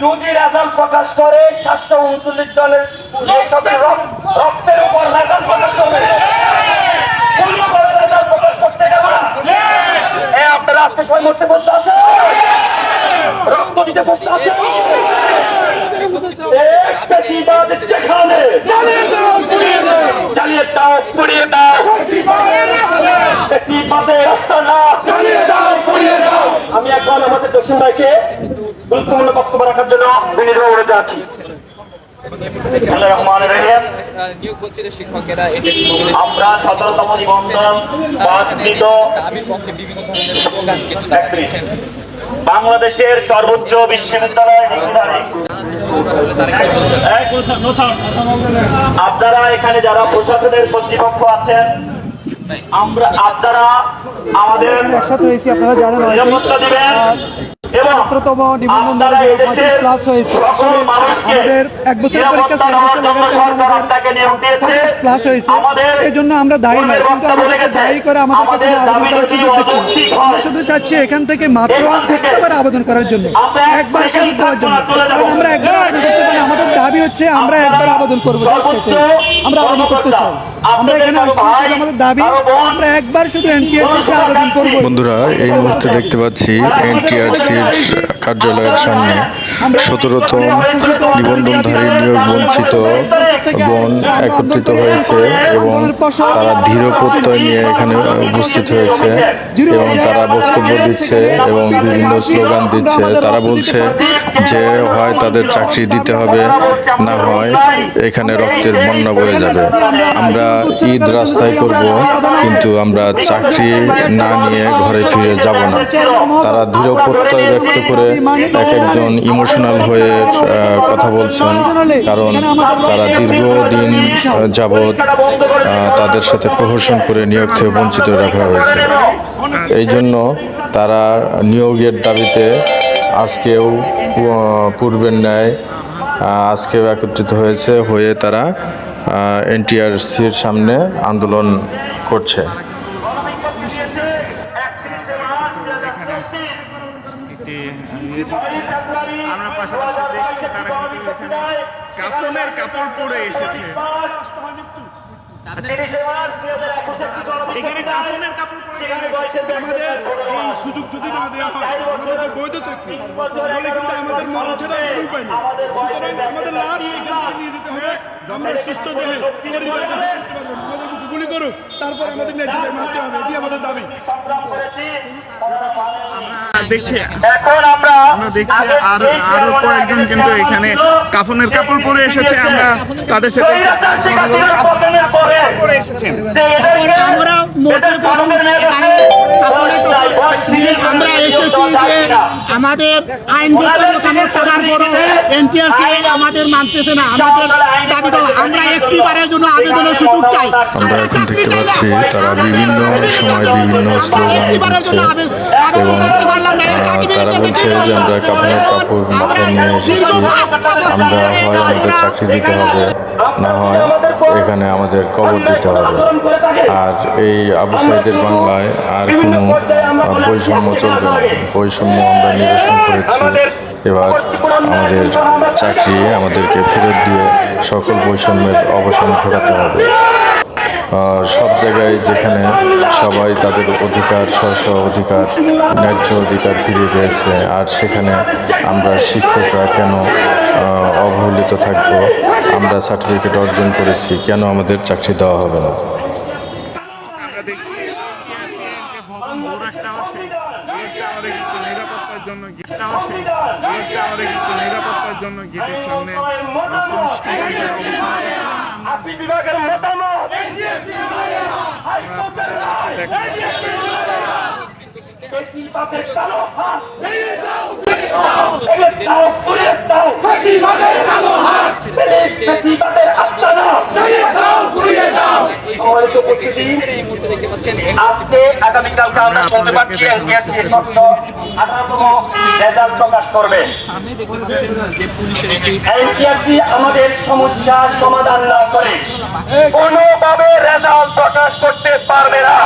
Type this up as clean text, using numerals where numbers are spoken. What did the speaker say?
যদি রেজাল্ট প্রকাশ করে 739 জনের রক্তের উপর রেজাল্ট প্রকাশ হবে। কোনোভাবে রেজাল্ট প্রকাশ করতে দেব না। আপনারা আজকে সবাই মরতে বসতে আছে, রক্ত দিতে বসতে আছে। আমি এখন আমাদের দক্ষিণ ভাইকে গুরুত্বপূর্ণ বক্তব্য রাখার জন্য বিনীত অনুরোধ আছি। আমরা 17তম নিবন্ধন বাংলাদেশের সর্বোচ্চ বিশ্ববিদ্যালয় আপনারা এখানে যারা প্রশাসনের কর্তৃপক্ষ আছেন, আপনারা আমাদের একসাথে হয়েছি, আপনারা জানেন নিরাপত্তা দিবেন এবং 17তম নিবন্ধন দ্বারা 35 প্লাস হয়েছে। আমাদের এক বছর পরীক্ষা প্লাস হয়েছে, এই জন্য আমরা দায়ী নয়, কিন্তু আমাদেরকে দায়ী করে আমাদেরকে আবেদন করার সুযোগ দিচ্ছে। আমরা শুধু চাচ্ছি এখান থেকে মাত্র একবার আবেদন করার জন্য, একবার সুযোগ দেওয়ার জন্য। কারণ আমরা একবার আবেদন করতে পারি, আমাদের দাবি হচ্ছে আমরা একবার আবেদন করবো, আমরা আবেদন করতে চাই। আমরা এখানে আমাদের দাবি আমরা একবার শুধু এনটিআরসি আবেদন করবো। বন্ধুরা, এই মুহূর্তে দেখতে পাচ্ছি এনটিআরসির কার্যালয়ের সামনে 17তম নিবন্ধনধারী নিয়োগ বঞ্চিত বোন একত্রিত হয়েছে এবং তারা দৃঢ় প্রত্যয় নিয়ে এখানে উপস্থিত হয়েছে এবং তারা বক্তব্য দিচ্ছে এবং বিভিন্ন স্লোগান দিচ্ছে। তারা বলছে যে হয় তাদের চাকরি দিতে হবে, না হয় এখানে রক্তের বন্যা বয়ে যাবে। আমরা ঈদ রাস্তায় করব, কিন্তু আমরা চাকরি না নিয়ে ঘরে ফিরে যাব না। তারা দৃঢ় প্রত্যয় ব্যক্ত করে এক একজন ইমোশনাল হয়ে কথা বলছেন, কারণ তারা দীর্ঘদিন যাবৎ তাদের সাথে প্রহসন করে নিয়োগ থেকে বঞ্চিত রাখা হয়েছে। এই জন্য তারা নিয়োগের দাবিতে আজকেও পূর্বের ন্যায় আজকেও একত্রিত হয়ে তারা এনটিআরসির সামনে আন্দোলন করছে। আমরা পাশাপাশি দেখছি তারা কিন্তু এখানে কাফনের কাপড় পরে এসেছে। আমাদের এই সুযোগ যদি না দেওয়া হয়, আমাদের যে বৈধ চাকরি, তাহলে কিন্তু আমাদের মরা ছাড়া কোনো উপায় নেই। সুতরাং আমাদের লাশ এখান থেকে নিয়ে যেতে হবে। আমরা সুস্থ দেহে পরিবারের কাছে করতে পারবো না। আমাদের গুলি করুক, তারপর আমাদের ন্যায্য মানতে হবে, এটি আমাদের দাবি। দেখছি আরো কয়েকজন কিন্তু এখানে কাফনের কাপড় পরে এসেছে। আমরা তাদের সাথে আমরা আমরা এসেছি যে আমাদের আইন মতামত থাকার পরও এনটিআরসি আমাদের মানতেছে না। আমাদের দাবি আমরা একটিবারের জন্য আবেদনের সুযোগ চাই। আমরা এখন দেখতে পাচ্ছি তারা বিভিন্ন সময় বিভিন্ন স্লোগান দিচ্ছে এবং তারা বলছে যে আমরা কাপড়ের কাপড় মাথায় নিয়ে এসেছি, আমরা হয় আমাদের চাকরি দিতে হবে, না হয় এখানে আমাদের কবর দিতে হবে। আর এই আবু সাঈদের বাংলায় আর কোনো বৈষম্য চলবে না। বৈষম্য আমরা নিরসন করেছি, এবার আমাদের চাকরি আমাদেরকে ফেরত দিয়ে সকল বৈষম্যের অবসান ঘটাতে হবে। সব জায়গায় যেখানে সবাই তাদের অধিকার স্ব অধিকার ন্যায্য অধিকার ফিরে পেয়েছে, আর সেখানে আমরা শিক্ষকরা কেন অবহেলিত থাকবো? আমরা সার্টিফিকেট অর্জন করেছি, কেন আমাদের চাকরি দেওয়া হবে না? নিরাপত্তার জন্য গেটের সামনে বিভাগের মতামত আজকে আগামীকালকে আমরা শুনতে পাচ্ছি রেজাল্ট প্রকাশ করবে। এনটিআরসি আমাদের সমস্যার সমাধান না করে কোনোভাবে রেজাল্ট প্রকাশ করতে পারবে না।